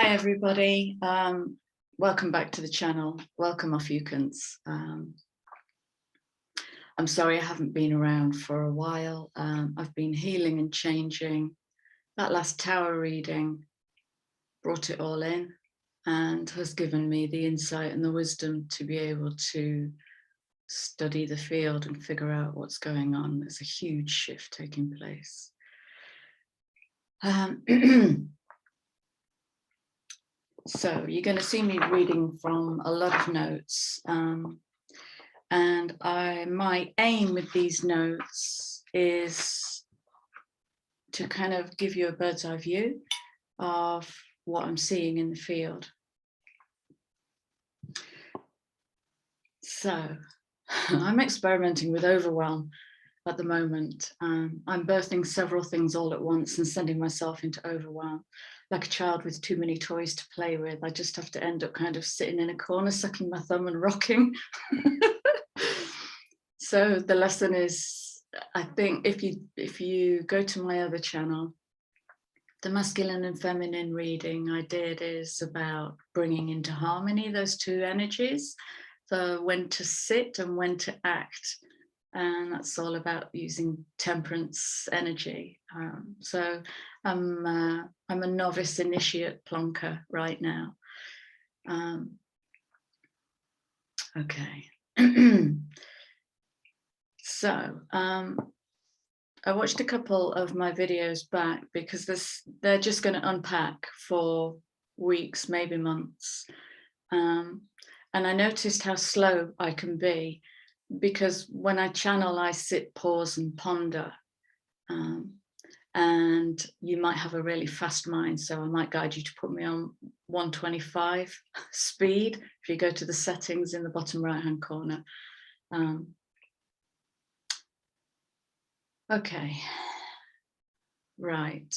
Hi everybody, welcome back to the channel. Welcome Ophiuchus. I'm sorry I haven't been around for a while. I've been healing and changing. That last tower reading brought it all in and has given me the insight and the wisdom to be able to study the field and figure out what's going on. There's a huge shift taking place. So you're going to see me reading from a lot of notes, and my aim with these notes is to kind of give you a bird's eye view of what I'm seeing in the field. So I'm experimenting with overwhelm at the moment. I'm birthing several things all at once and sending myself into overwhelm. Like a child with too many toys to play with, I just have to end up kind of sitting in a corner, sucking my thumb and rocking. So the lesson is, I think if you go to my other channel, the masculine and feminine reading I did is about bringing into harmony those two energies, the when to sit and when to act. And that's all about using temperance energy. So I'm a novice initiate plonker right now. Okay. So I watched a couple of my videos back because they're just going to unpack for weeks, maybe months. And I noticed how slow I can be, because when I channel, I sit, pause and ponder. And you might have a really fast mind, so I might guide you to put me on 125 speed if you go to the settings in the bottom right hand corner. Okay, right.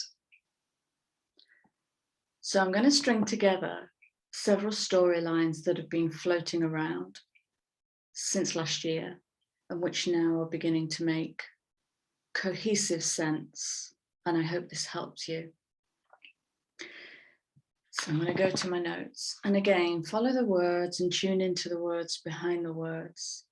So I'm going to string together several storylines that have been floating around since last year and which now are beginning to make cohesive sense, and I hope this helps you. So I'm going to go to my notes, and again follow the words and tune into the words behind the words.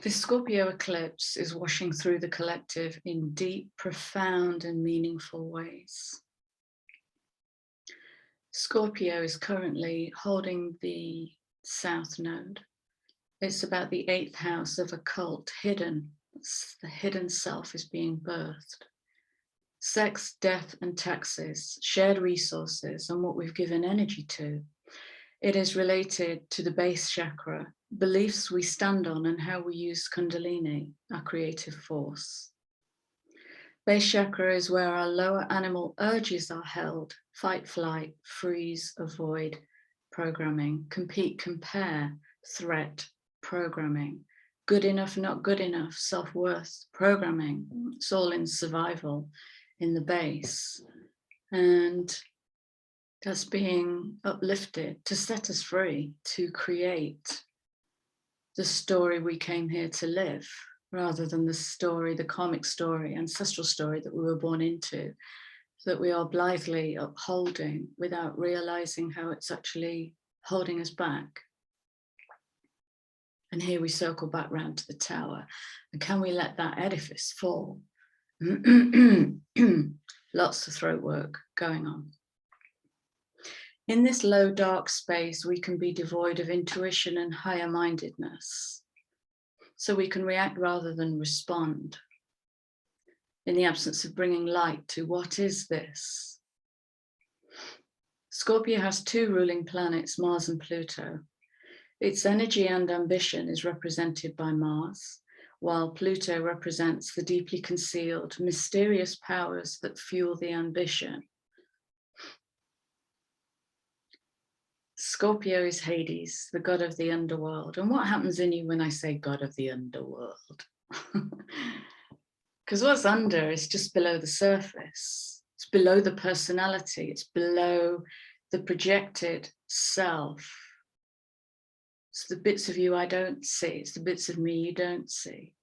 The Scorpio eclipse is washing through the collective in deep, profound and meaningful ways. Scorpio is currently holding the South Node. It's about the 8th house of occult, hidden. The hidden self is being birthed. Sex, death and taxes, shared resources and what we've given energy to. It is related to the base chakra, beliefs we stand on and how we use Kundalini, our creative force. Base chakra is where our lower animal urges are held: fight, flight, freeze, avoid, programming, compete, compare, threat, programming, good enough, not good enough, self-worth, programming. It's all in survival in the base. And that's being uplifted to set us free, to create the story we came here to live, rather than the story, the karmic story, ancestral story that we were born into, that we are blithely upholding without realizing how it's actually holding us back. And here we circle back round to the tower. And can we let that edifice fall? Lots of throat work going on. In this low, dark space, we can be devoid of intuition and higher mindedness. So we can react rather than respond. In the absence of bringing light to what is this? Scorpio has 2 ruling planets, Mars and Pluto. Its energy and ambition is represented by Mars, while Pluto represents the deeply concealed, mysterious powers that fuel the ambition. Scorpio is Hades, the god of the underworld. And what happens in you when I say god of the underworld? Because what's under is just below the surface. It's below the personality. It's below the projected self. It's the bits of you I don't see. It's the bits of me you don't see.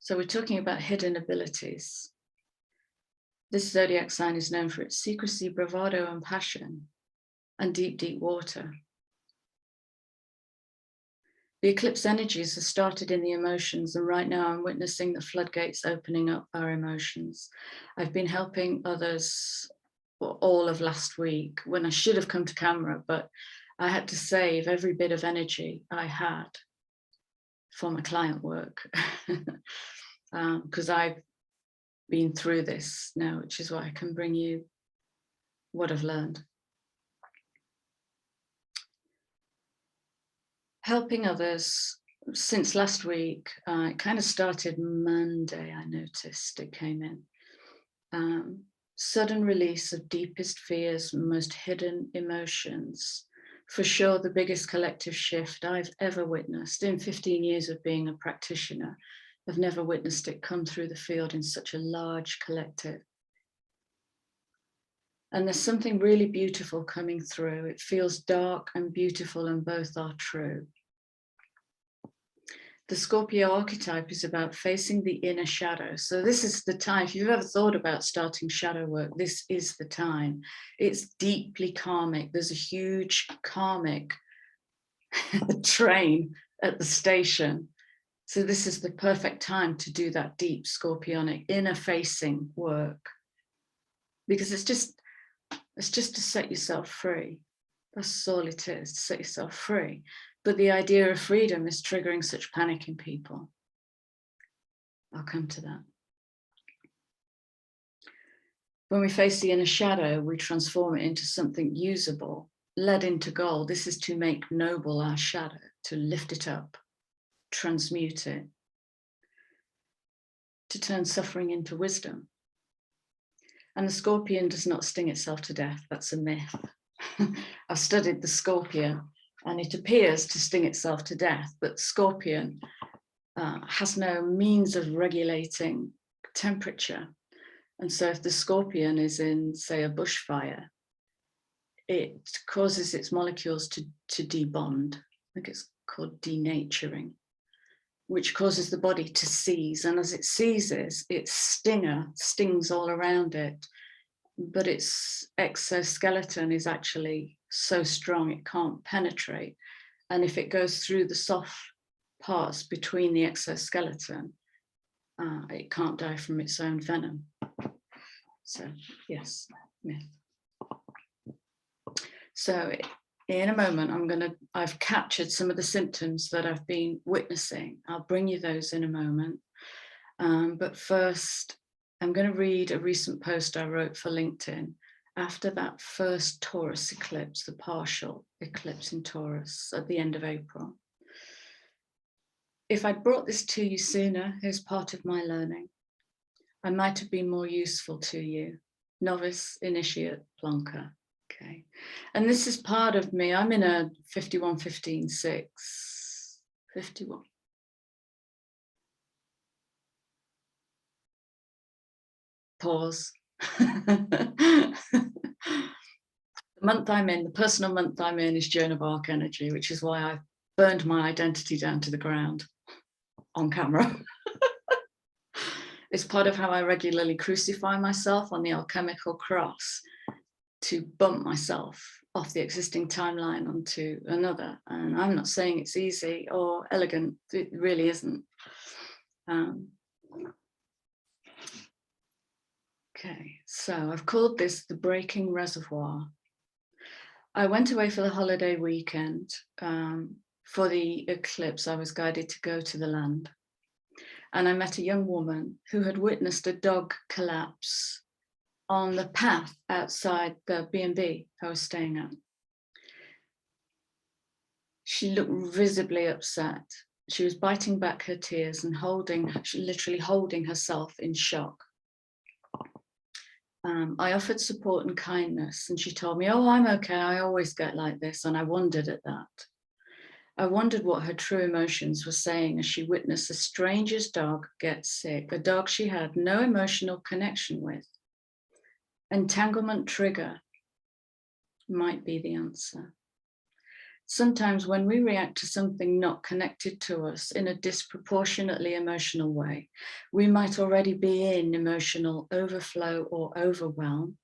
So we're talking about hidden abilities. This zodiac sign is known for its secrecy, bravado, and passion, and deep, deep water. The eclipse energies have started in the emotions, and right now I'm witnessing the floodgates opening up our emotions. I've been helping others all of last week when I should have come to camera, but I had to save every bit of energy I had for my client work because I've been through this now, which is why I can bring you what I've learned. Helping others since last week, it kind of started Monday, I noticed it came in. Sudden release of deepest fears, most hidden emotions. For sure, the biggest collective shift I've ever witnessed in 15 years of being a practitioner. I've never witnessed it come through the field in such a large collective. And there's something really beautiful coming through. It feels dark and beautiful, and both are true. The Scorpio archetype is about facing the inner shadow. So this is the time, if you've ever thought about starting shadow work, this is the time. It's deeply karmic. There's a huge karmic train at the station. So this is the perfect time to do that deep scorpionic inner facing work, because it's just to set yourself free. That's all it is, to set yourself free. But the idea of freedom is triggering such panic in people. I'll come to that. When we face the inner shadow, we transform it into something usable, led into goal. This is to make noble our shadow, to lift it up, transmute it, to turn suffering into wisdom. And the scorpion does not sting itself to death. That's a myth. I've studied the scorpion, and it appears to sting itself to death, but scorpion has no means of regulating temperature. And so if the scorpion is in, say, a bushfire, it causes its molecules to debond. I think it's called denaturing, which causes the body to seize. And as it seizes, its stinger stings all around it, but its exoskeleton is actually so strong it can't penetrate. And if it goes through the soft parts between the exoskeleton, it can't die from its own venom. So yes, myth. So in a moment, I've captured some of the symptoms that I've been witnessing. I'll bring you those in a moment. But first, I'm going to read a recent post I wrote for LinkedIn after that first Taurus eclipse, the partial eclipse in Taurus at the end of April. If I'd brought this to you sooner, here's part of my learning. I might have been more useful to you. Novice, initiate, plonker. Okay. And this is part of me. I'm in a 51-15-6. 51. Pause. The month I'm in, the personal month I'm in, is Joan of Arc energy, which is why I burned my identity down to the ground on camera. It's part of how I regularly crucify myself on the alchemical cross to bump myself off the existing timeline onto another. And I'm not saying it's easy or elegant, it really isn't. Okay, so I've called this the breaking reservoir. I went away for the holiday weekend. For the eclipse, I was guided to go to the land. And I met a young woman who had witnessed a dog collapse on the path outside the B&B I was staying at. She looked visibly upset. She was biting back her tears and literally holding herself in shock. I offered support and kindness, and she told me, "Oh, I'm okay, I always get like this." And I wondered at that. I wondered what her true emotions were saying as she witnessed the strangest dog get sick, a dog she had no emotional connection with. Entanglement trigger might be the answer. Sometimes when we react to something not connected to us in a disproportionately emotional way, we might already be in emotional overflow or overwhelm,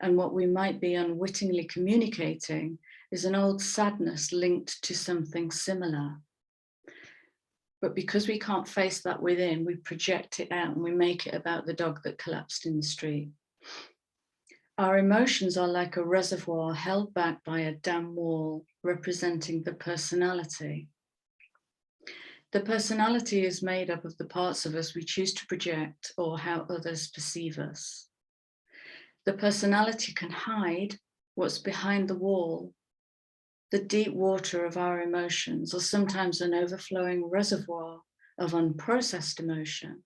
and what we might be unwittingly communicating is an old sadness linked to something similar. But because we can't face that within, we project it out and we make it about the dog that collapsed in the street. Our emotions are like a reservoir held back by a dam wall representing the personality. The personality is made up of the parts of us we choose to project or how others perceive us. The personality can hide what's behind the wall, the deep water of our emotions, or sometimes an overflowing reservoir of unprocessed emotion.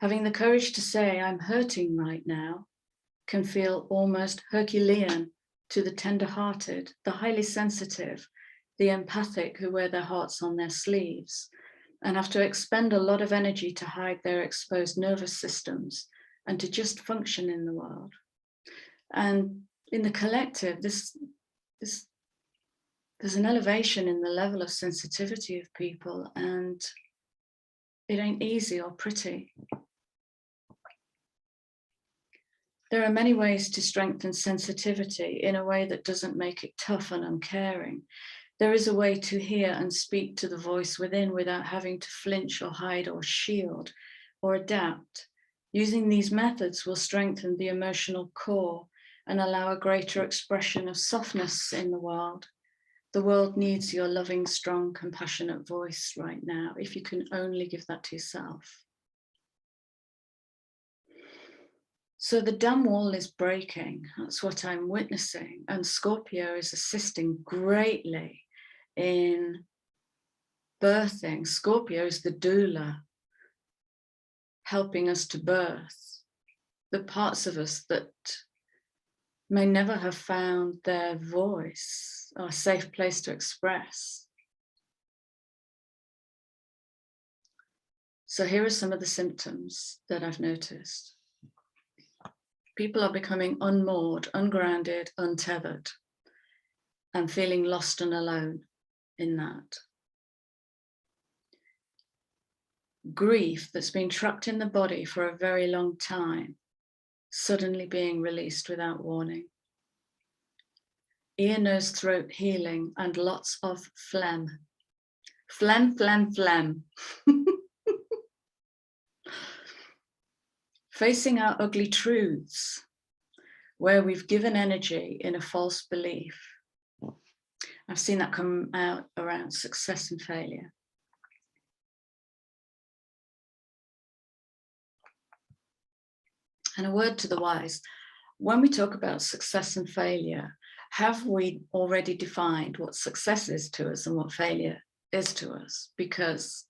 Having the courage to say, I'm hurting right now, can feel almost Herculean to the tender-hearted, the highly sensitive, the empathic who wear their hearts on their sleeves and have to expend a lot of energy to hide their exposed nervous systems and to just function in the world. And in the collective, there's an elevation in the level of sensitivity of people, and it ain't easy or pretty. There are many ways to strengthen sensitivity in a way that doesn't make it tough and uncaring. There is a way to hear and speak to the voice within without having to flinch or hide or shield or adapt. Using these methods will strengthen the emotional core and allow a greater expression of softness in the world. The world needs your loving, strong, compassionate voice right now, if you can only give that to yourself. So the dam wall is breaking, that's what I'm witnessing, and Scorpio is assisting greatly in birthing. Scorpio is the doula, helping us to birth the parts of us that may never have found their voice or a safe place to express. So here are some of the symptoms that I've noticed. People are becoming unmoored, ungrounded, untethered, and feeling lost and alone in that. Grief that's been trapped in the body for a very long time, suddenly being released without warning. Ear, nose, throat healing, and lots of phlegm. Phlegm, phlegm, phlegm. Facing our ugly truths, where we've given energy in a false belief. I've seen that come out around success and failure. And a word to the wise, when we talk about success and failure, have we already defined what success is to us and what failure is to us? Because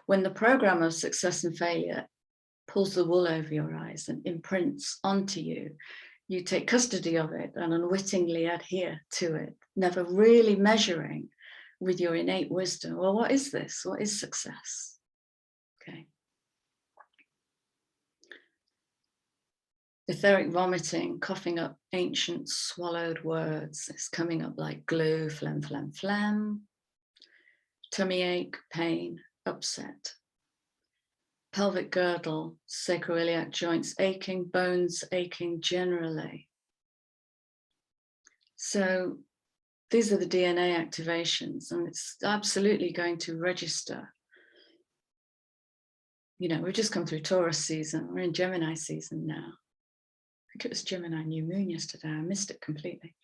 when the program of success and failure pulls the wool over your eyes and imprints onto you, you take custody of it and unwittingly adhere to it, never really measuring with your innate wisdom, well, what is this? What is success? Okay. Etheric vomiting, coughing up ancient swallowed words. It's coming up like glue, phlegm, phlegm, phlegm. Tummy ache, pain, upset. Pelvic girdle, sacroiliac joints aching, bones aching generally. So these are the DNA activations, and it's absolutely going to register. You know, we've just come through Taurus season. We're in Gemini season now. I think it was Gemini new moon yesterday. I missed it completely.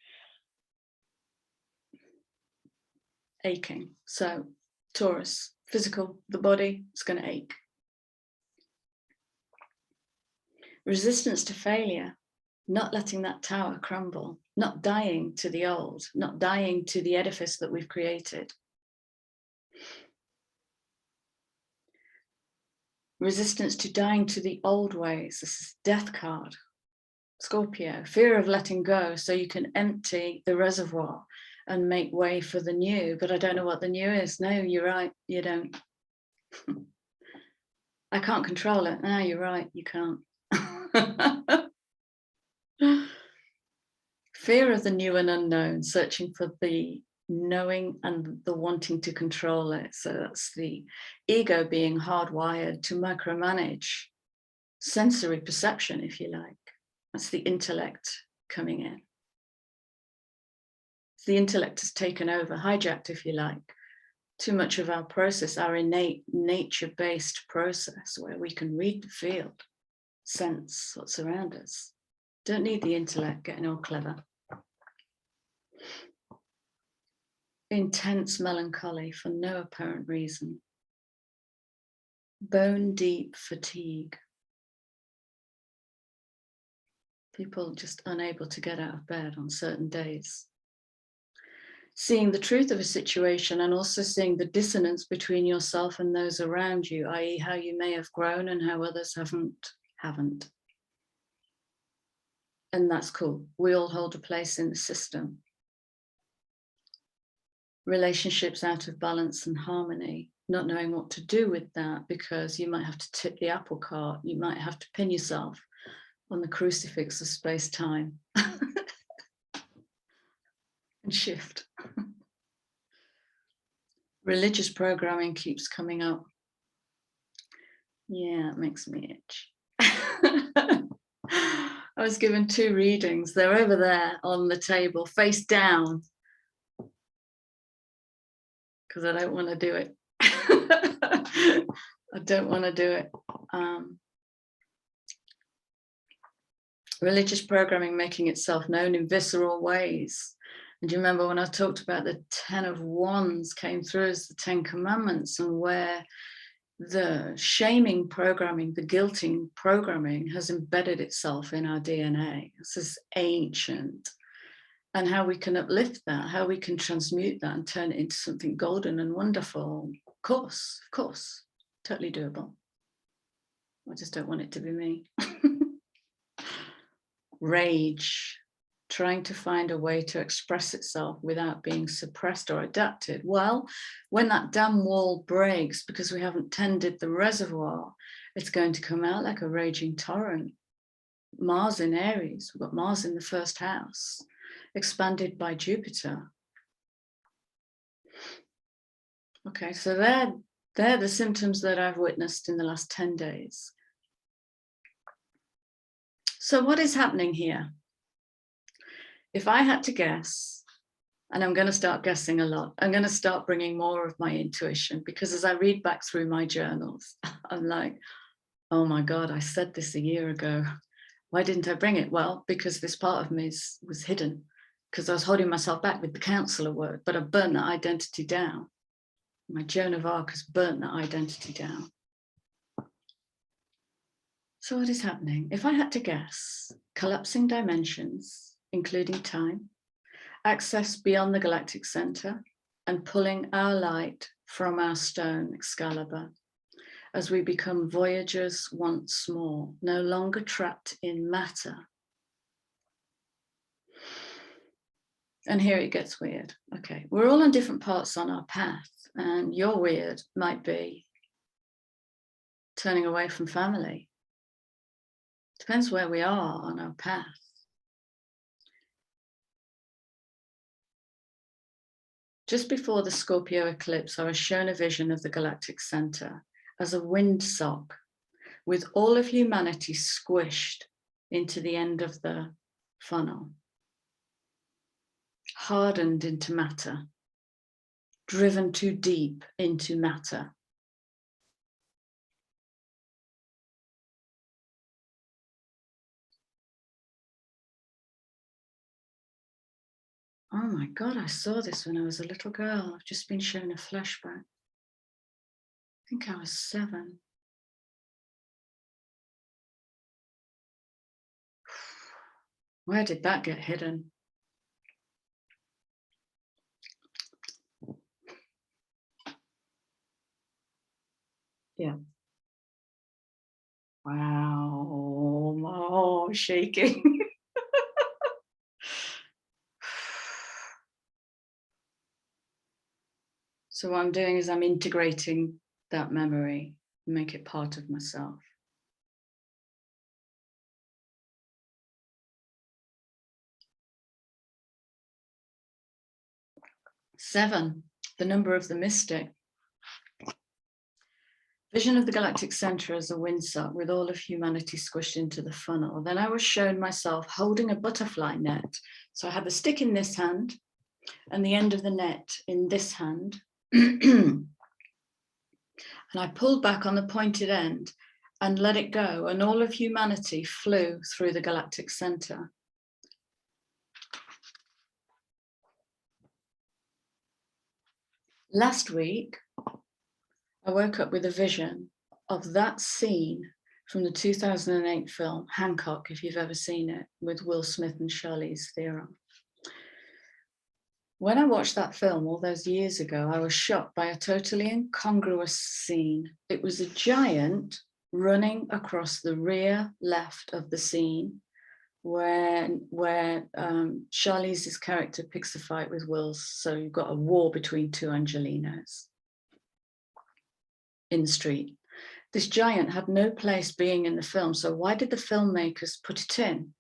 Aching. So Taurus, physical, the body is going to ache. Resistance to failure, not letting that tower crumble, not dying to the old, not dying to the edifice that we've created. Resistance to dying to the old ways. This is death card. Scorpio, fear of letting go so you can empty the reservoir and make way for the new. But I don't know what the new is. No, you're right, you don't. I can't control it. No, you're right, you can't. Fear of the new and unknown, searching for the knowing and the wanting to control it. So that's the ego being hardwired to micromanage sensory perception, if you like. That's the intellect coming in. The intellect has taken over, hijacked, if you like, too much of our process, our innate nature-based process, where we can read the field, sense what's around us. Don't need the intellect getting all clever. Intense melancholy for no apparent reason. Bone deep fatigue. People just unable to get out of bed on certain days. Seeing the truth of a situation and also seeing the dissonance between yourself and those around you, i.e. how you may have grown and how others haven't. And that's cool. We all hold a place in the system. Relationships out of balance and harmony, not knowing what to do with that, because you might have to tip the apple cart. You might have to pin yourself on the crucifix of space-time and shift. Religious programming keeps coming up. Yeah, it makes me itch. I was given 2 readings. They're over there on the table, face down, because I don't want to do it. I don't want to do it. Religious programming making itself known in visceral ways. And do you remember when I talked about the 10 of Wands came through as the 10 Commandments, and where the shaming programming, the guilting programming has embedded itself in our DNA. This is ancient. And how we can uplift that, how we can transmute that and turn it into something golden and wonderful. Of course, totally doable. I just don't want it to be me. Rage, trying to find a way to express itself without being suppressed or adapted. Well, when that dam wall breaks because we haven't tended the reservoir, it's going to come out like a raging torrent. Mars in Aries, we've got Mars in the 1st house, expanded by Jupiter. Okay, so they're the symptoms that I've witnessed in the last 10 days. So what is happening here? If I had to guess, and I'm going to start guessing a lot, I'm going to start bringing more of my intuition, because as I read back through my journals, I'm like, oh my God, I said this a year ago. Why didn't I bring it? Well, because this part of me was hidden, because I was holding myself back with the counselor work, but I burnt that identity down. My Joan of Arc has burnt that identity down. So what is happening? If I had to guess, collapsing dimensions, including time, access beyond the galactic center, and pulling our light from our stone, Excalibur, as we become voyagers once more, no longer trapped in matter. And here it gets weird. Okay, we're all on different parts on our path, and your weird might be turning away from family. Depends where we are on our path. Just before the Scorpio eclipse, I was shown a vision of the galactic center as a windsock, with all of humanity squished into the end of the funnel, hardened into matter, driven too deep into matter. Oh my God, I saw this when I was a little girl. I've just been shown a flashback. I think I was 7. Where did that get hidden? Yeah. Wow, oh, shaking. So what I'm doing is I'm integrating that memory, make it part of myself. 7, the number of the mystic. Vision of the galactic center as a windsock with all of humanity squished into the funnel. Then I was shown myself holding a butterfly net. So I had the stick in this hand and the end of the net in this hand. And I pulled back on the pointed end and let it go, and all of humanity flew through the galactic center. Last week, I woke up with a vision of that scene from the 2008 film Hancock, if you've ever seen it, with Will Smith and Charlize Theron. When I watched that film all those years ago, I was shocked by a totally incongruous scene. It was a giant running across the rear left of the scene where Charlize's character picks a fight with Will's. So you've got a war between two Angelinos in the street. This giant had no place being in the film, so why did the filmmakers put it in?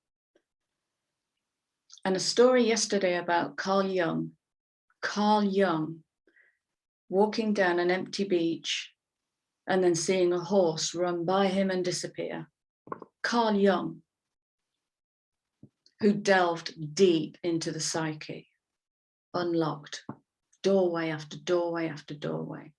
And a story yesterday about Carl Jung walking down an empty beach and then seeing a horse run by him and disappear. Carl Jung, who delved deep into the psyche, unlocked doorway after doorway after doorway.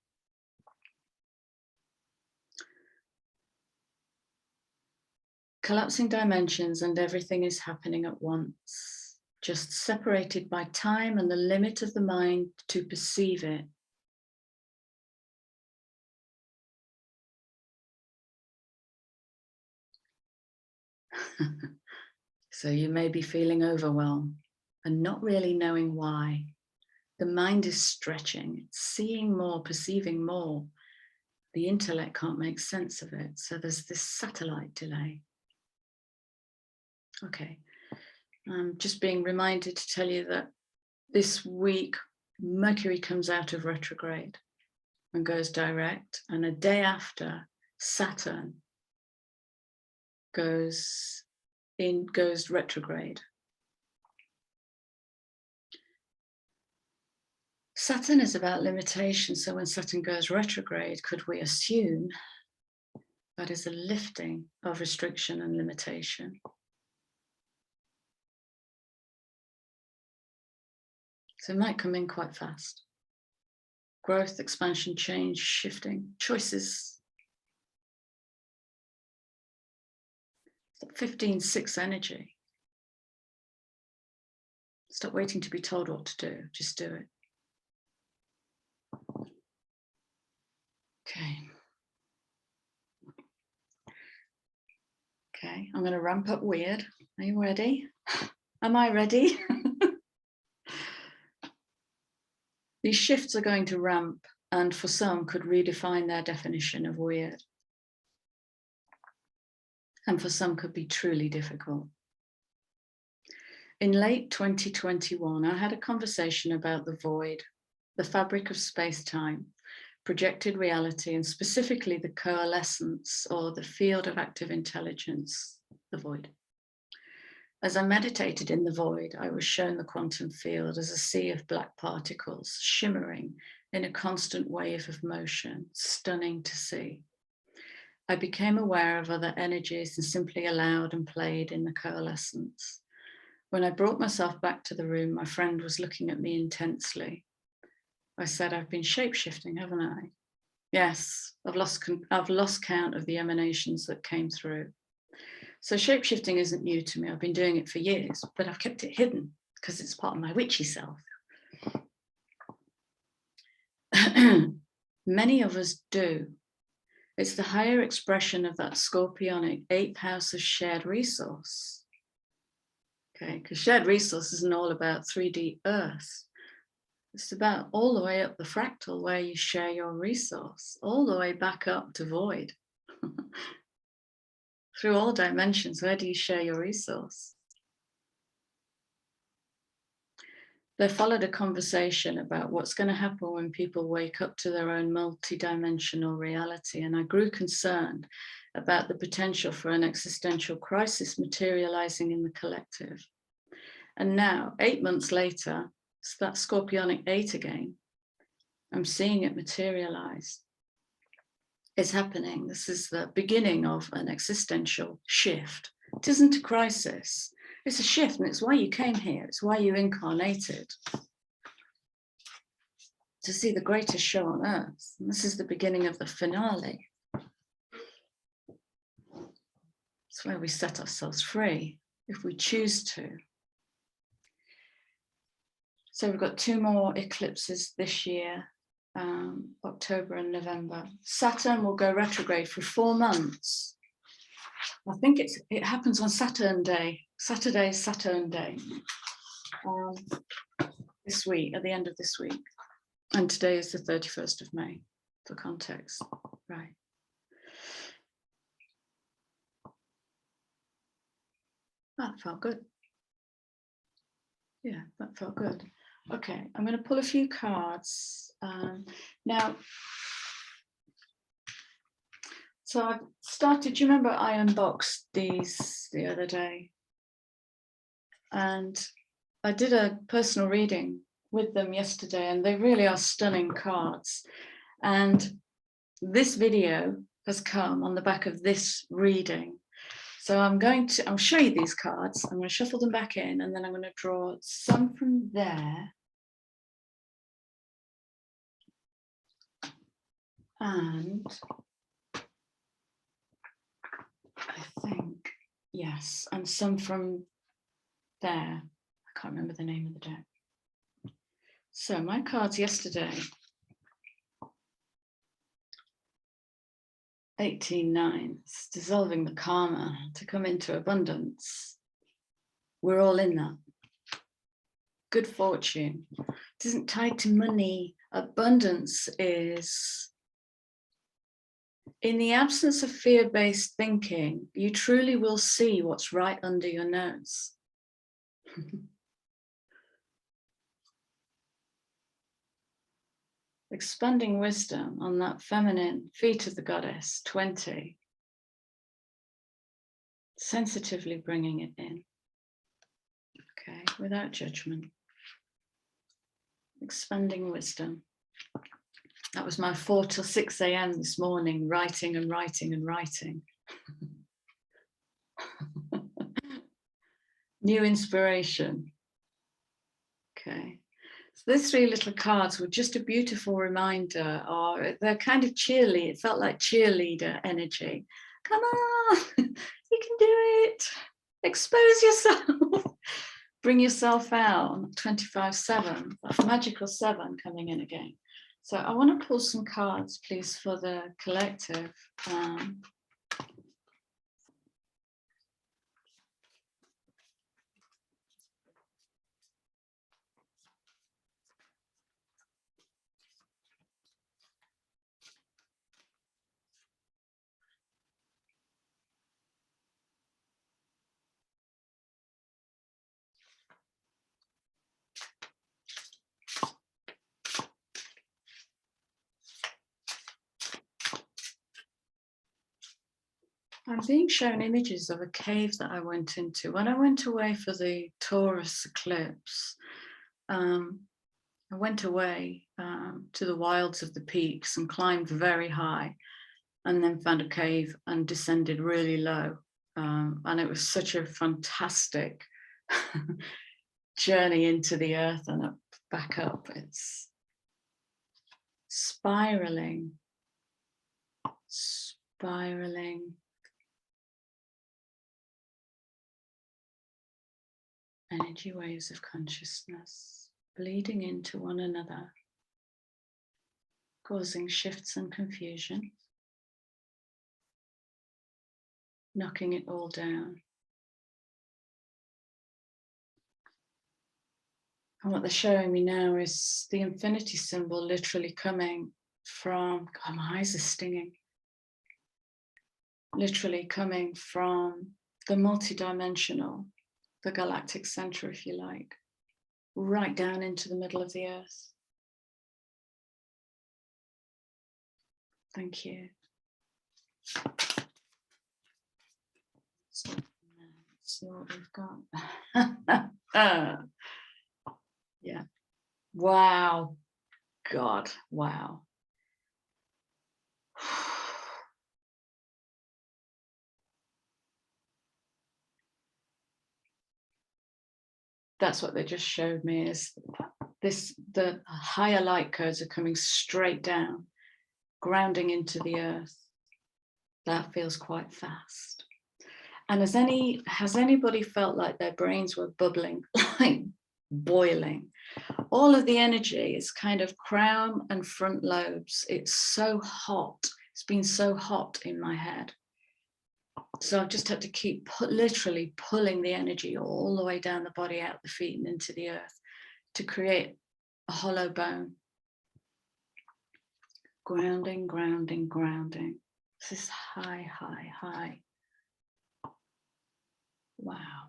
Collapsing dimensions and everything is happening at once, just separated by time and the limit of the mind to perceive it. So you may be feeling overwhelmed and not really knowing why. The mind is stretching, it's seeing more, perceiving more. The intellect can't make sense of it. So there's this satellite delay. Okay, I'm just being reminded to tell you that this week, Mercury comes out of retrograde and goes direct. And a day after, Saturn goes retrograde. Saturn is about limitation. So when Saturn goes retrograde, could we assume that is a lifting of restriction and limitation? So it might come in quite fast. Growth, expansion, change, shifting, choices. 15-6 energy. Stop waiting to be told what to do, just do it. Okay, I'm going to ramp up weird. Are you ready? Am I ready? These shifts are going to ramp, and for some could redefine their definition of weird. And for some could be truly difficult. In late 2021, I had a conversation about the void, the fabric of space-time, projected reality, and specifically the coalescence or the field of active intelligence, the void. As I meditated in the void, I was shown the quantum field as a sea of black particles shimmering in a constant wave of motion, stunning to see. I became aware of other energies and simply allowed and played in the coalescence. When I brought myself back to the room, my friend was looking at me intensely. I said, I've been shape-shifting, haven't I? Yes, I've lost count of the emanations that came through. So shape-shifting isn't new to me. I've been doing it for years, but I've kept it hidden because it's part of my witchy self. Many of us do. It's the higher expression of that scorpionic 8th house of shared resource. Okay, because shared resource isn't all about 3D Earth. It's about all the way up the fractal where you share your resource, all the way back up to void. Through all dimensions, where do you share your resource? There followed a conversation about what's going to happen when people wake up to their own multidimensional reality. And I grew concerned about the potential for an existential crisis materializing in the collective. And now, 8 months later, It's that Scorpionic 8 again. I'm seeing it materialize. It's happening. This is the beginning of an existential shift. It isn't a crisis. It's a shift, and it's why you came here. It's why you incarnated. To see the greatest show on earth. And this is the beginning of the finale. It's where we set ourselves free, if we choose to. So we've got 2 more eclipses this year, October and November. Saturn will go retrograde for 4 months. I think it happens on Saturn Day. Saturday is Saturn Day. This week, at the end of this week. And today is the 31st of May, for context. Right. That felt good. Yeah, that felt good. Okay, I'm going to pull a few cards. Now, so I've started, do you remember I unboxed these the other day? And I did a personal reading with them yesterday, and they really are stunning cards. And this video has come on the back of this reading. So I'll show you these cards. I'm going to shuffle them back in, and then I'm going to draw some from there. And I think, yes, and some from there. I can't remember the name of the deck. So my cards yesterday, 18-9, dissolving the karma to come into abundance. We're all in that. Good fortune. It isn't tied to money. Abundance is, in the absence of fear-based thinking, you truly will see what's right under your nose. Expanding wisdom on that feminine feet of the goddess, 20. Sensitively bringing it in. Okay, without judgment. Expanding wisdom. That was my 4 till 6 a.m. this morning, writing and writing and writing. New inspiration. Okay. So these 3 little cards were just a beautiful reminder, or they're kind of cheerlead. It felt like cheerleader energy. Come on, you can do it. Expose yourself. Bring yourself out. 25-7, that magical 7 coming in again. So I want to pull some cards, please, for the collective. I'm being shown images of a cave that I went into. When I went away for the Taurus eclipse, I went away to the wilds of the peaks and climbed very high, and then found a cave and descended really low. And it was such a fantastic journey into the earth and back up. It's spiraling. Energy waves of consciousness bleeding into one another, causing shifts and confusion, knocking it all down. And what they're showing me now is the infinity symbol literally coming from, God, my eyes are stinging, literally coming from the multidimensional, the galactic center, if you like, right down into the middle of the earth. Thank you. So, let's see what we've got. Yeah. Wow. God, wow. That's what they just showed me, is this, the higher light codes are coming straight down, grounding into the earth. That feels quite fast. And has anybody felt like their brains were bubbling, like boiling? All of the energy is kind of crown and front lobes. It's so hot. It's been so hot in my head. So I've just had to keep literally pulling the energy all the way down the body, out the feet and into the earth to create a hollow bone. Grounding, grounding, grounding. This is high, high, high. Wow.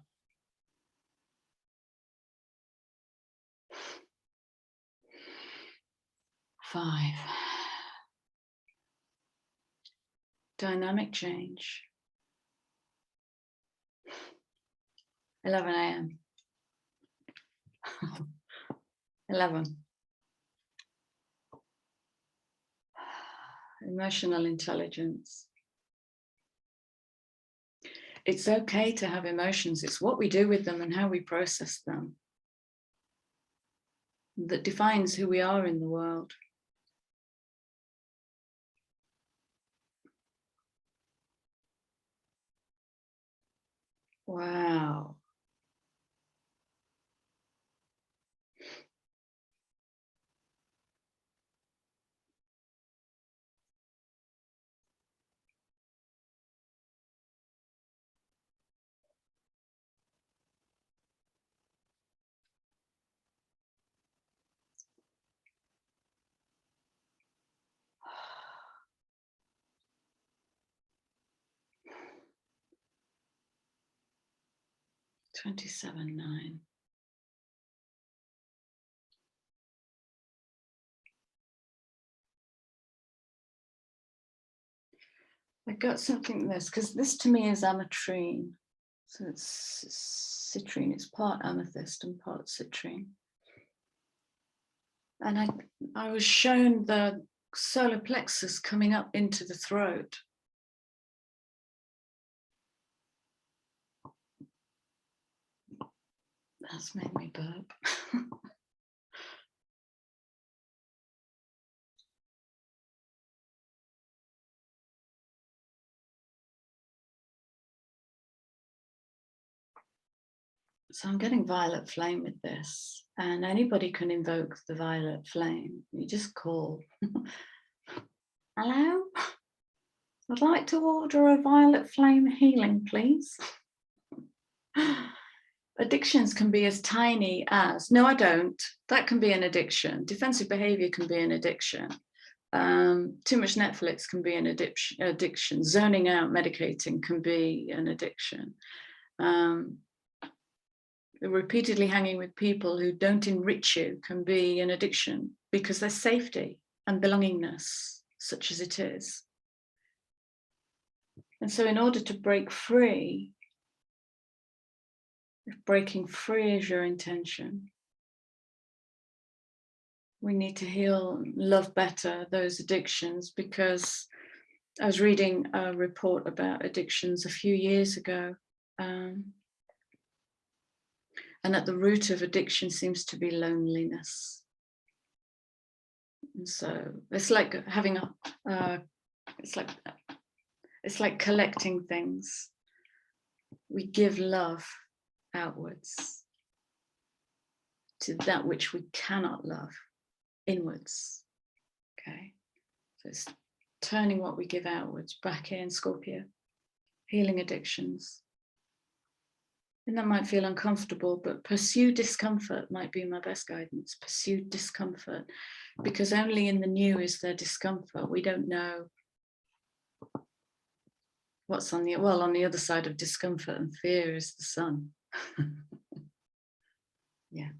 Five. Dynamic change. 11 a.m. 11. Emotional intelligence. It's okay to have emotions. It's what we do with them and how we process them that defines who we are in the world. Wow. $27.9. I got something this, because this to me is ametrine. So it's citrine, it's part amethyst and part citrine. And I was shown the solar plexus coming up into the throat. That's made me burp. So I'm getting violet flame with this, and anybody can invoke the violet flame. You just call. Hello? I'd like to order a violet flame healing, please. Addictions can be as tiny as, no, I don't. That can be an addiction. Defensive behavior can be an addiction. Too much Netflix can be an addiction. Zoning out, medicating can be an addiction. Repeatedly hanging with people who don't enrich you can be an addiction, because there's safety and belongingness, such as it is. And so in order to break free, if breaking free is your intention, we need to heal, love better those addictions, because I was reading a report about addictions a few years ago. And at the root of addiction seems to be loneliness. And so it's like having it's like collecting things. We give love outwards to that which we cannot love inwards. Okay, so it's turning what we give outwards back in, Scorpio. Healing addictions. And that might feel uncomfortable, but pursue discomfort might be my best guidance. Pursue discomfort, because only in the new is there discomfort. We don't know what's on the other side of discomfort and fear is the sun. Yeah.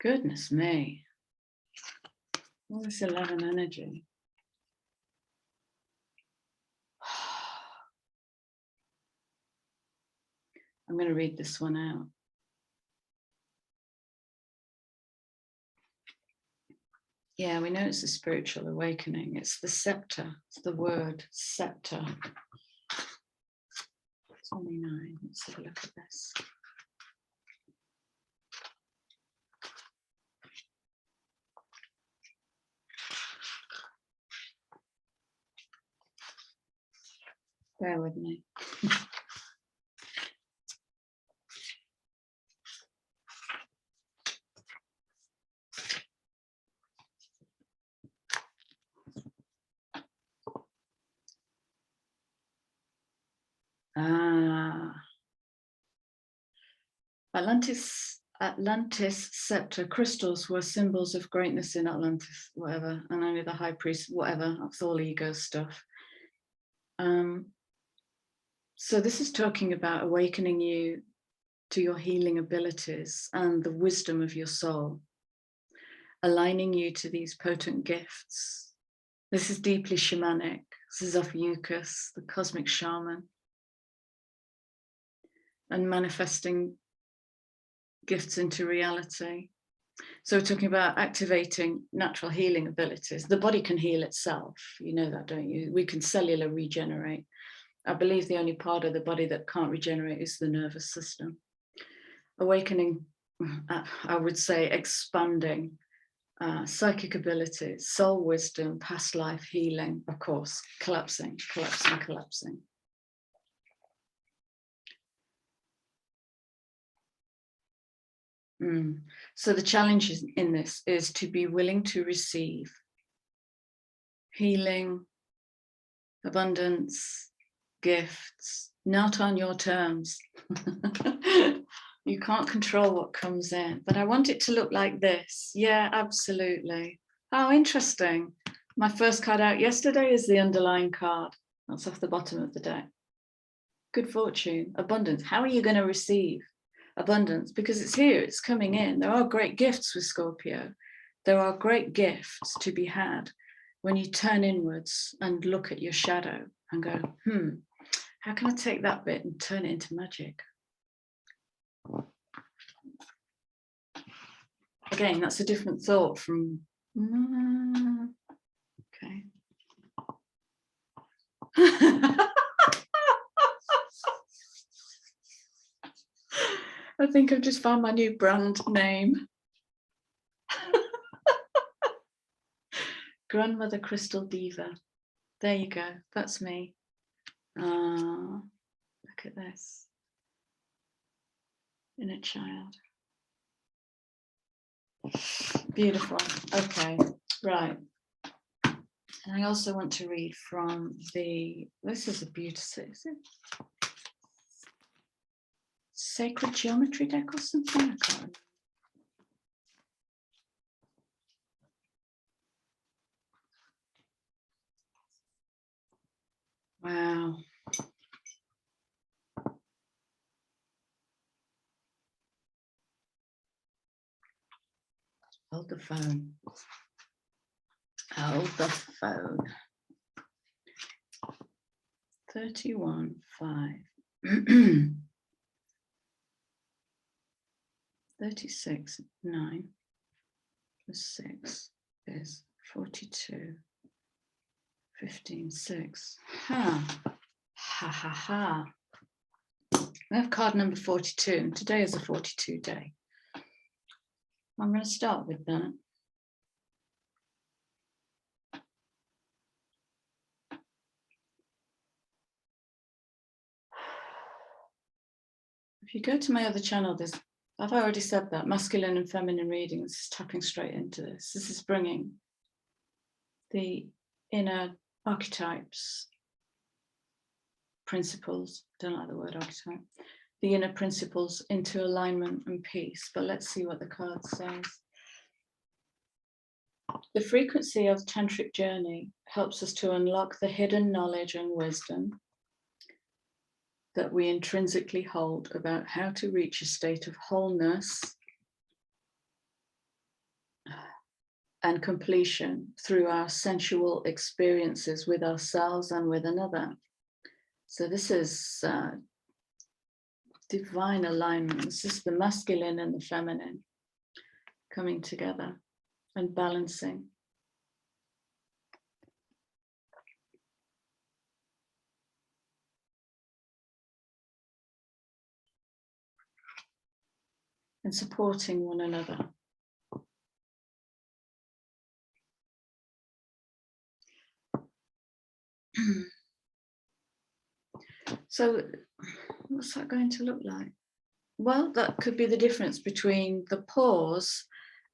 Goodness me. All this 11 energy. I'm going to read this one out. Yeah, we know it's a spiritual awakening. It's the scepter. It's the word scepter. 29. Let's have a look at this. Bear with me. Atlantis Sceptre crystals were symbols of greatness in Atlantis, whatever, and only the high priest, whatever, that's all ego stuff. So this is talking about awakening you to your healing abilities and the wisdom of your soul, aligning you to these potent gifts. This is deeply shamanic. This is Ophiuchus, the Cosmic Shaman, and manifesting gifts into reality. So we're talking about activating natural healing abilities. The body can heal itself. You know that, don't you? We can cellular regenerate. I believe the only part of the body that can't regenerate is the nervous system. Awakening, I would say expanding psychic abilities, soul wisdom, past life healing, of course, collapsing. So the challenge in this is to be willing to receive healing, abundance, gifts, not on your terms. You can't control what comes in, but I want it to look like this. Yeah, absolutely. Oh, interesting. My first card out yesterday is the underlying card. That's off the bottom of the deck. Good fortune, abundance. How are you going to receive abundance? Because it's here, it's coming in. There are great gifts with Scorpio. There are great gifts to be had when you turn inwards and look at your shadow and go, how can I take that bit and turn it into magic? Again, that's a different thought from, okay. I think I've just found my new brand name. Grandmother Crystal Diva. There you go. That's me. Look at this. Inner child. Beautiful. Okay. Right. And I also want to read from this is a beautiful, is it? Sacred Geometry deck or something? I can't remember. Wow. Hold the phone. Hold the phone. 31.5. 36.9 plus 6 is 42. 15.6. Ha ha. We have card number 42, and today is a 42 day. I'm going to start with that. If you go to my other channel, I've already said that, masculine and feminine reading. This is tapping straight into this. This is bringing the inner archetypes, principles, don't like the word archetype, the inner principles into alignment and peace. But let's see what the card says. The frequency of tantric journey helps us to unlock the hidden knowledge and wisdom that we intrinsically hold about how to reach a state of wholeness and completion through our sensual experiences with ourselves and with another. So this is divine alignment. This is the masculine and the feminine coming together and balancing. and supporting one another. So what's that going to look like? Well, that could be the difference between the pause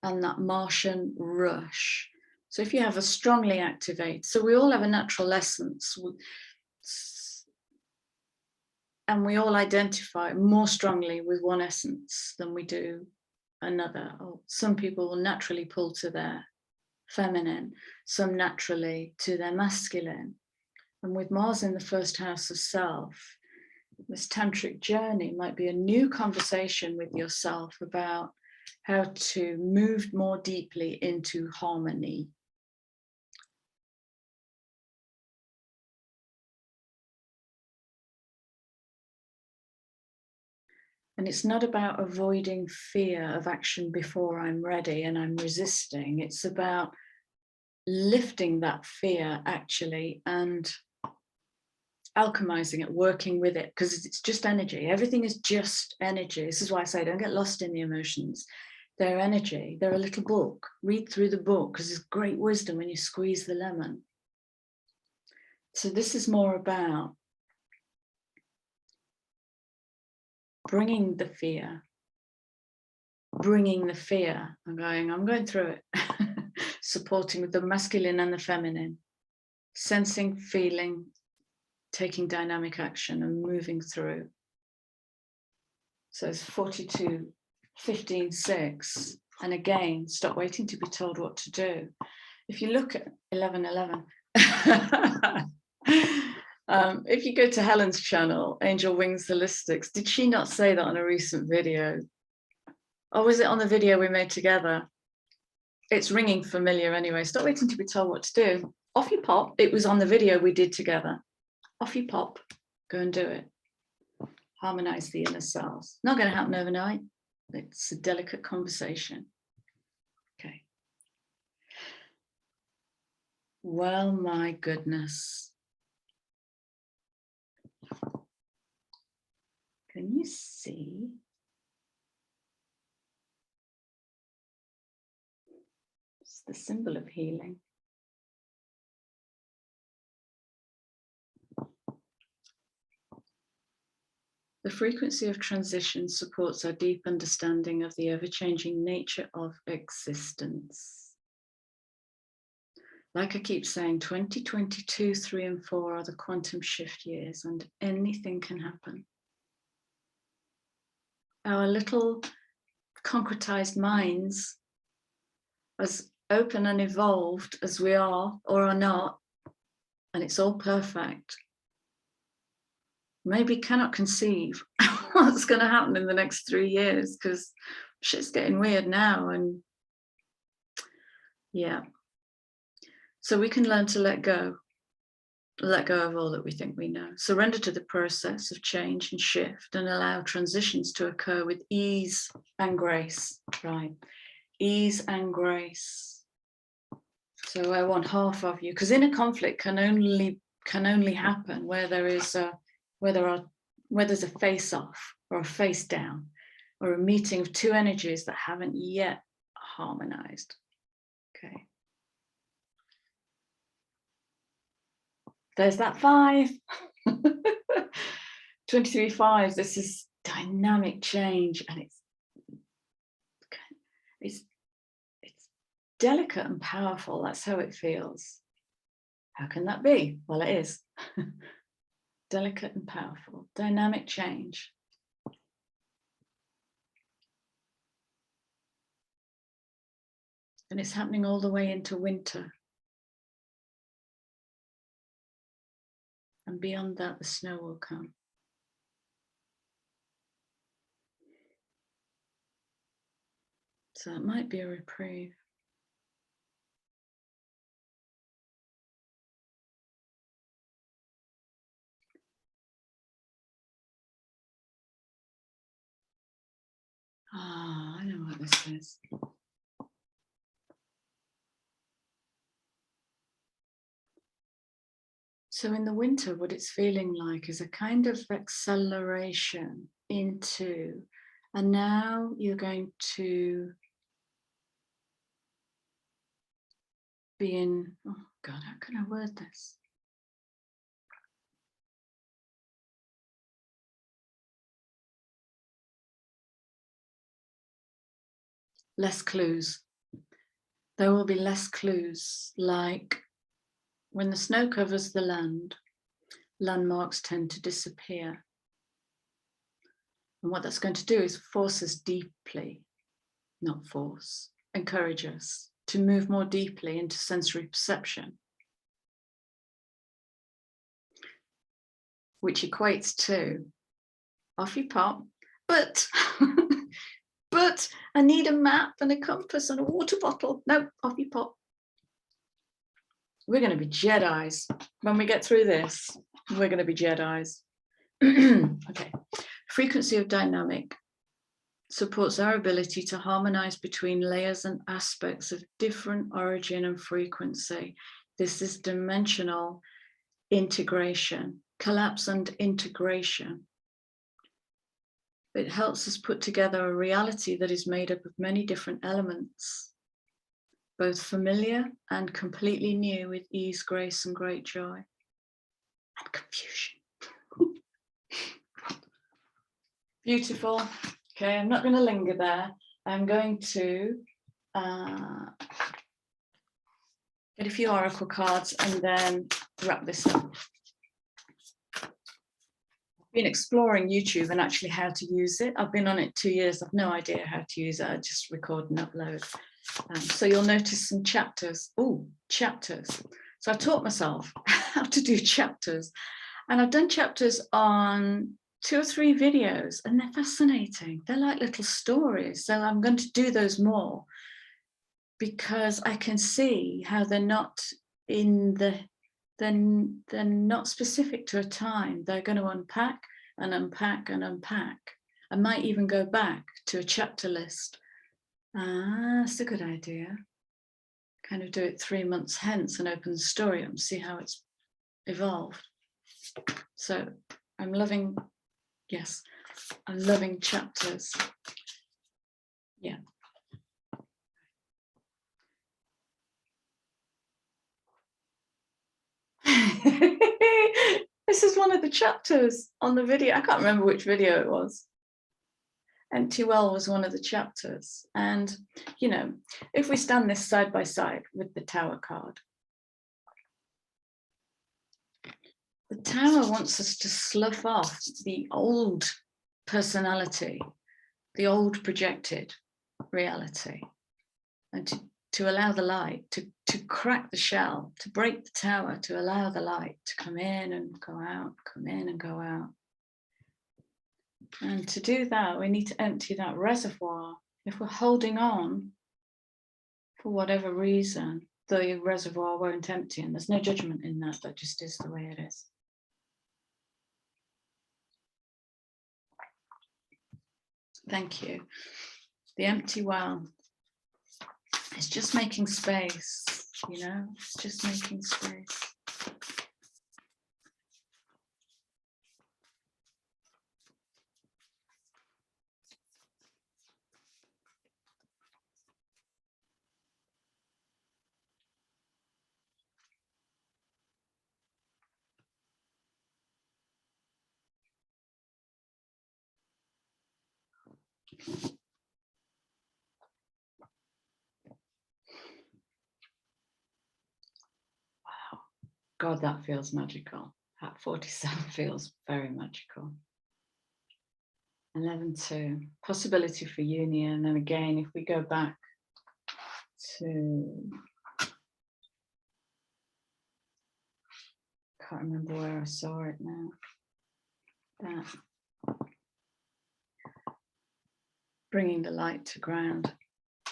and that Martian rush. So if you have a strongly activated, so we all have a natural essence, and we all identify more strongly with one essence than we do another. Or some people will naturally pull to their feminine, some naturally to their masculine. And with Mars in the first house of self, this tantric journey might be a new conversation with yourself about how to move more deeply into harmony. And it's not about avoiding fear of action before I'm ready and I'm resisting. It's about lifting that fear actually and alchemizing it, working with it, because it's just energy. Everything is just energy. This is why I say don't get lost in the emotions. They're energy. They're a little book. Read through the book because there's great wisdom when you squeeze the lemon. So this is more about bringing the fear. I'm going through it. Supporting with the masculine and the feminine. Sensing, feeling, taking dynamic action and moving through. So it's 42, 15, 6. And again, stop waiting to be told what to do. If you look at 11:11, if you go to Helen's channel, Angel Wings Holistics, did she not say that on a recent video? Or was it on the video we made together? It's ringing familiar anyway. Stop waiting to be told what to do. Off you pop. It was on the video we did together. Off you pop. Go and do it. Harmonize the inner selves. Not going to happen overnight. It's a delicate conversation. Okay. Well, my goodness. Can you see? It's the symbol of healing. The frequency of transition supports our deep understanding of the ever-changing nature of existence. Like I keep saying, 2022, 3 and 4 are the quantum shift years and anything can happen. Our little concretized minds, as open and evolved as we are or are not, and it's all perfect, maybe cannot conceive what's going to happen in the next 3 years because shit's getting weird now. And yeah, so we can learn to let go of all that we think we know, surrender to the process of change and shift, and allow transitions to occur with ease and grace. Right, ease and grace. So I want half of you, because inner conflict can only happen where there's a face off or a face down or a meeting of two energies that haven't yet harmonized. Okay. There's that 5. 23-5. This is dynamic change, and it's delicate and powerful. That's how it feels. How can that be? Well, it is. Delicate and powerful, dynamic change. And it's happening all the way into winter. And beyond that, the snow will come. So it might be a reprieve. Ah, I know what this is. So in the winter, what it's feeling like is a kind of acceleration into And now you're going to be in, oh God, how can I word this? Less clues. There will be less clues, like when the snow covers the land, landmarks tend to disappear. And what that's going to do is force us deeply, not force, encourage us to move more deeply into sensory perception, which equates to off you pop, but but I need a map and a compass and a water bottle. No, off you pop. We're going to be Jedis. When we get through this, we're going to be Jedis. Okay. Frequency of dynamic supports our ability to harmonize between layers and aspects of different origin and frequency. This is dimensional integration, collapse and integration. It helps us put together a reality that is made up of many different elements, both familiar and completely new, with ease, grace, and great joy and confusion. Beautiful. Okay, I'm not going to linger there. I'm going to get a few oracle cards and then wrap this up. Been exploring YouTube and actually how to use it. I've been on it 2 years. I've no idea how to use it. I just record and upload. So you'll notice some chapters. Oh, chapters. So I taught myself how to do chapters, and I've done chapters on 2 or 3 videos, and they're fascinating. They're like little stories. So I'm going to do those more because I can see how they're not in the then they're not specific to a time. They're going to unpack and unpack and unpack. I might even go back to a chapter list. That's a good idea. Kind of do it 3 months hence and open the story up and see how it's evolved. So I'm loving, yes, I'm loving chapters. Yeah. This is one of the chapters on the video. I can't remember which video it was. Empty Well was one of the chapters. And, you know, if we stand this side by side with the Tower card, the Tower wants us to slough off the old personality, the old projected reality, and to allow the light, to crack the shell, to break the tower, to allow the light to come in and go out, come in and go out. And to do that, we need to empty that reservoir. If we're holding on for whatever reason, the reservoir won't empty, and there's no judgment in that, that just is the way it is. Thank you. The empty well is just making space, you know, it's just making space. Wow, God, that feels magical. At 47 feels very magical. 11-2, possibility for union. And again, if we go back to, can't remember where I saw it now. That bringing the light to ground.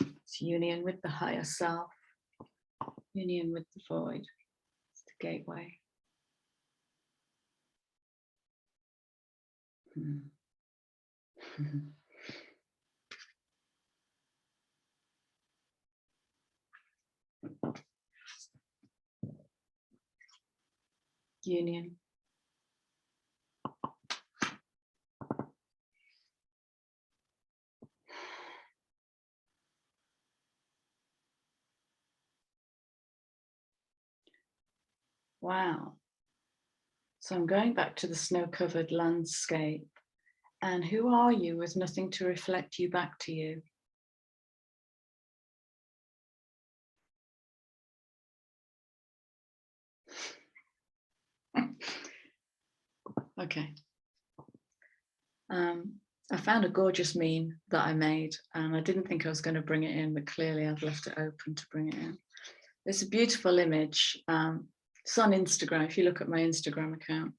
It's union with the higher self, union with the void. It's the gateway. Union. Wow. So I'm going back to the snow-covered landscape. And who are you with nothing to reflect you back to you? Okay. I found a gorgeous meme that I made, and I didn't think I was going to bring it in, but clearly I've left it open to bring it in. It's a beautiful image. It's on Instagram, if you look at my Instagram account,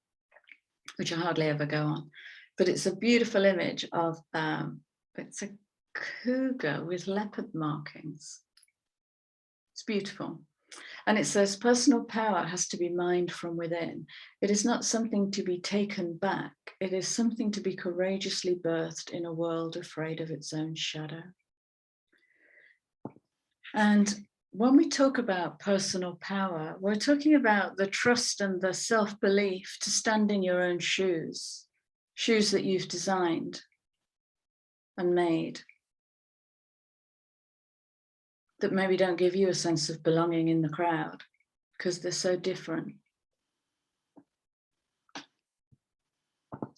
which I hardly ever go on, but it's a beautiful image of, it's a cougar with leopard markings. It's beautiful. And it says, personal power has to be mined from within. It is not something to be taken back. It is something to be courageously birthed in a world afraid of its own shadow. And when we talk about personal power, we're talking about the trust and the self-belief to stand in your own shoes, shoes that you've designed and made, that maybe don't give you a sense of belonging in the crowd because they're so different.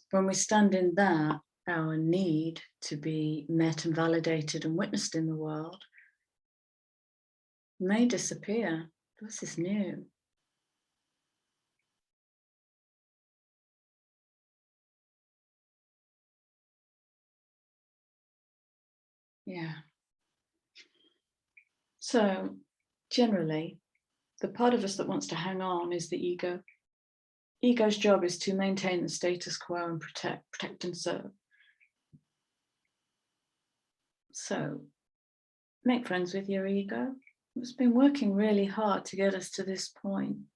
When we stand in that, our need to be met and validated and witnessed in the world may disappear. This is new. Yeah. So generally, the part of us that wants to hang on is the ego. Ego's job is to maintain the status quo and protect and serve. So make friends with your ego. It's been working really hard to get us to this point.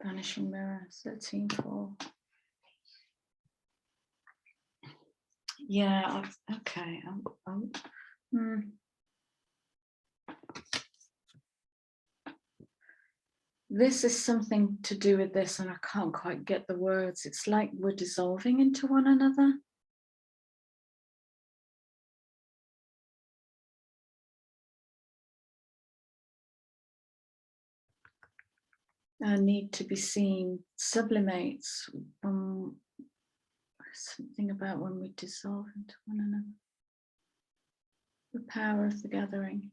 Vanishing Mirror, 13:4. Yeah, okay. This is something to do with this, and I can't quite get the words. It's like we're dissolving into one another. Our need to be seen sublimates. Something about when we dissolve into one another. The power of the gathering.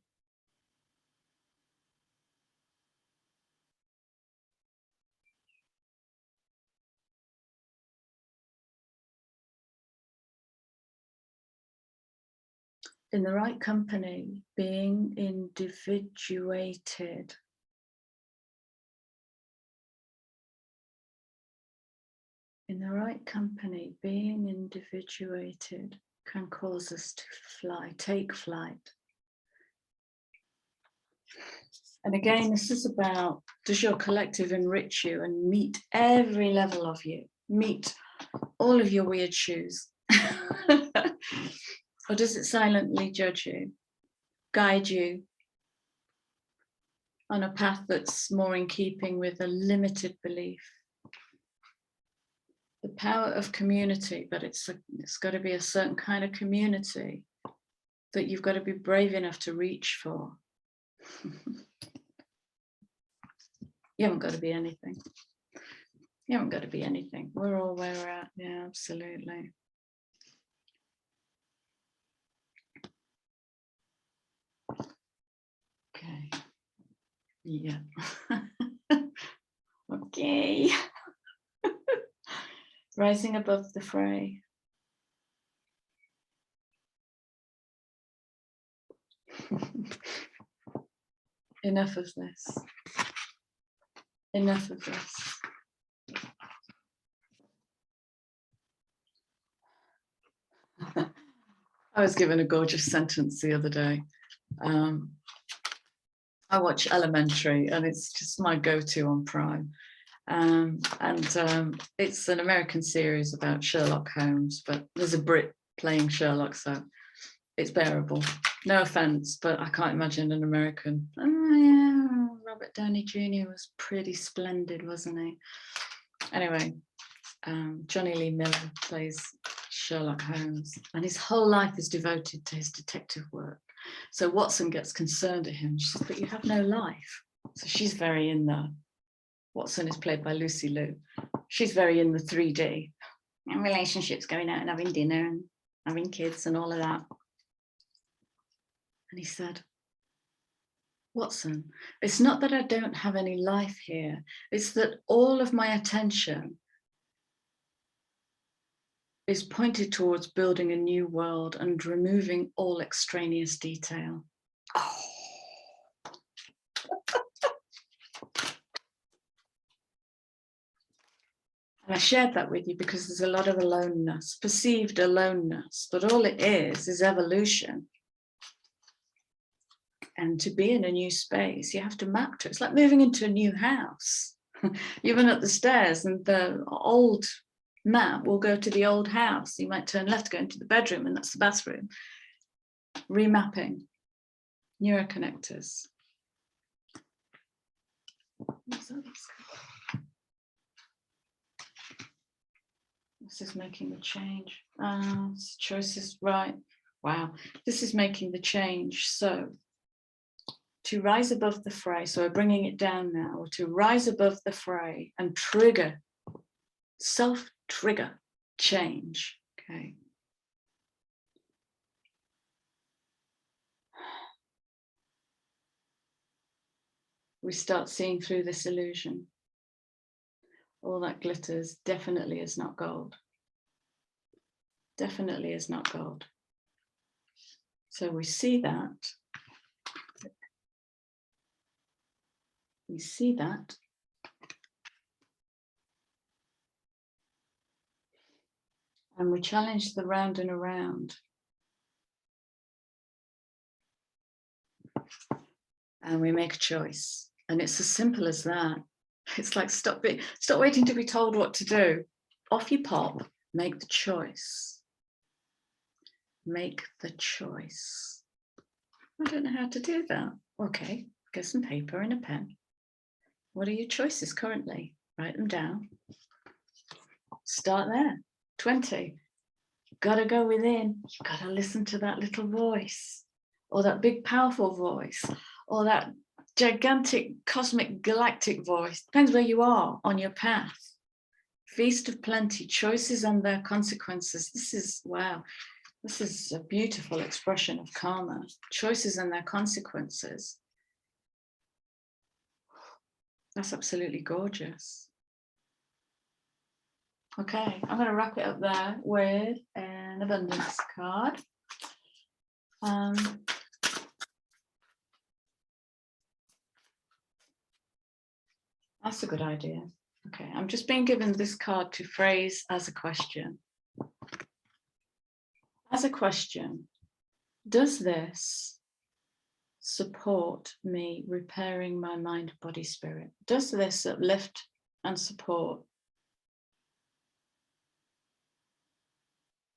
In the right company, being individuated. In the right company, being individuated can cause us to fly, take flight. And again, this is about, does your collective enrich you and meet every level of you? Meet all of your weird shoes? Or does it silently judge you, guide you on a path that's more in keeping with a limited belief? The power of community, but it's got to be a certain kind of community that you've got to be brave enough to reach for. You haven't got to be anything. You haven't got to be anything. We're all where we're at. Yeah, absolutely. Okay. Yeah. Okay. Rising above the fray. Enough of this. Enough of this. I was given a gorgeous sentence the other day. I watch Elementary, and it's just my go-to on Prime. It's an American series about Sherlock Holmes, but there's a Brit playing Sherlock, so it's bearable. No offense, but I can't imagine an American. Oh yeah, Robert Downey Jr. was pretty splendid, wasn't he? Anyway, Johnny Lee Miller plays Sherlock Holmes, and his whole life is devoted to his detective work. So Watson gets concerned at him. She says, but you have no life. So she's very in the, Watson is played by Lucy Liu. She's very in the 3D. And relationships, going out and having dinner and having kids and all of that. And he said, Watson, it's not that I don't have any life here. It's that all of my attention is pointed towards building a new world and removing all extraneous detail. Oh. And I shared that with you because there's a lot of aloneness, perceived aloneness, but all it is evolution. And to be in a new space, you have to map to it. It's like moving into a new house. You've been up the stairs and the old map will go to the old house. You might turn left, go into the bedroom, and that's the bathroom. Remapping, neuroconnectors. This is making the change. Choices, right. Wow, this is making the change. So to rise above the fray, so we're bringing it down now, to rise above the fray and trigger, self-trigger change, okay. We start seeing through this illusion. All that glitters definitely is not gold. Definitely is not gold. So we see that. We see that. And we challenge the round and around. And we make a choice. And it's as simple as that. It's like, stop waiting to be told what to do. Off you pop, make the choice. Make the choice. I don't know how to do that. Okay, get some paper and a pen. What are your choices currently? Write them down. Start there. 20. You've got to go within. You've got to listen to that little voice, or that big, powerful voice, or that gigantic, cosmic, galactic voice. Depends where you are on your path. Feast of plenty, choices and their consequences. This is, wow, this is a beautiful expression of karma. Choices and their consequences. That's absolutely gorgeous. Okay, I'm going to wrap it up there with an abundance card. That's a good idea. Okay, I'm just being given this card to phrase as a question. As a question, does this support me repairing my mind, body, spirit? Does this uplift and support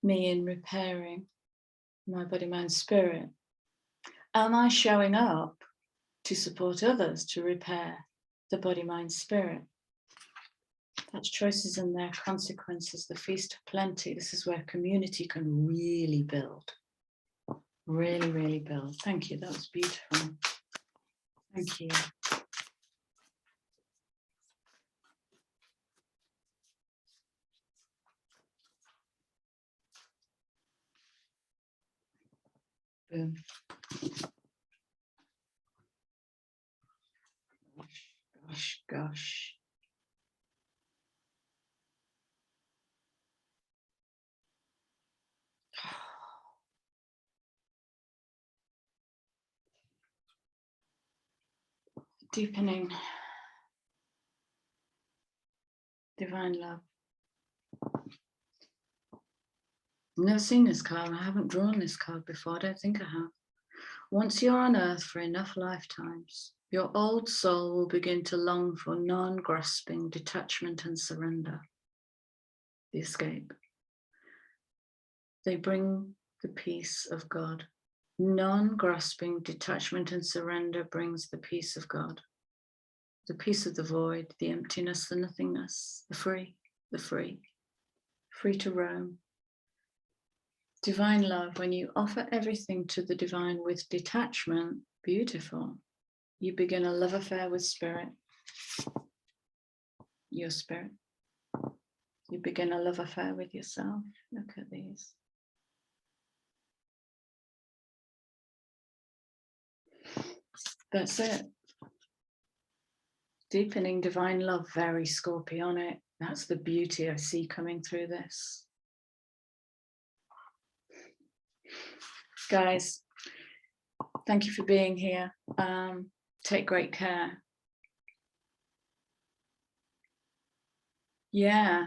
me in repairing my body, mind, spirit? Am I showing up to support others to repair the body, mind, spirit? That's choices and their consequences, the feast of plenty. This is where community can really build. Really, really build. Thank you. That was beautiful. Thank you. Boom. Gosh, gosh. Deepening divine love. I've never seen this card. I haven't drawn this card before. I don't think I have. Once you're on earth for enough lifetimes, your old soul will begin to long for non-grasping detachment and surrender. The escape. They bring the peace of God. Non-grasping detachment and surrender brings the peace of God. The peace of the void, the emptiness, the nothingness, the free, free to roam, Divine love, when you offer everything to the divine with detachment, beautiful. You begin a love affair with spirit, your spirit. You begin a love affair with yourself. Look at these. That's it. Deepening divine love, very Scorpionic. That's the beauty I see coming through this. Guys, thank you for being here. Take great care. Yeah.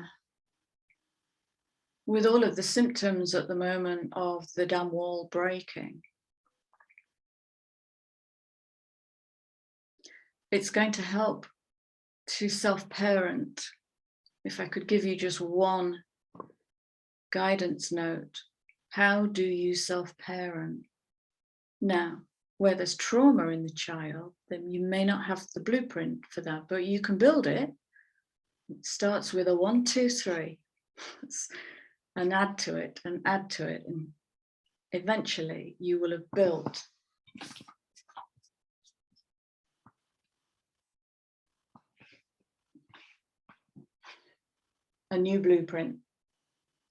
With all of the symptoms at the moment of the dam wall breaking, it's going to help to self-parent. If I could give you just one guidance note, how do you self-parent? Now, where there's trauma in the child, then you may not have the blueprint for that, but you can build it. It starts with a 1, 2, 3, and add to it, and add to it, and eventually you will have built a new blueprint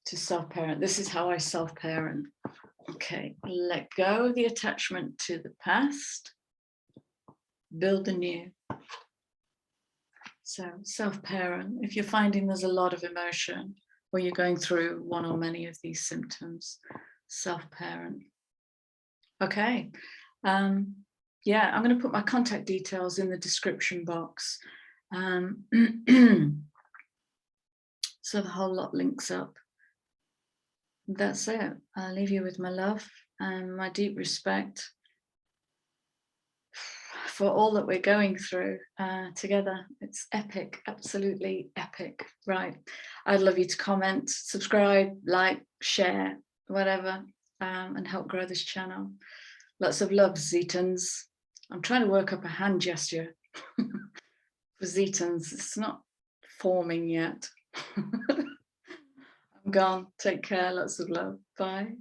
to self-parent. This is how I self-parent. Okay, let go of the attachment to the past, build the new. So self-parent, if you're finding there's a lot of emotion or you're going through one or many of these symptoms, self-parent. Okay, yeah, I'm going to put my contact details in the description box. So the whole lot links up. That's it. I'll leave you with my love and my deep respect for all that we're going through together. It's epic, absolutely epic. Right. I'd love you to comment, subscribe, like, share, whatever, and help grow this channel. Lots of love, Zetans. I'm trying to work up a hand gesture for Zetans. It's not forming yet. I'm gone. Take care. Lots of love. Bye.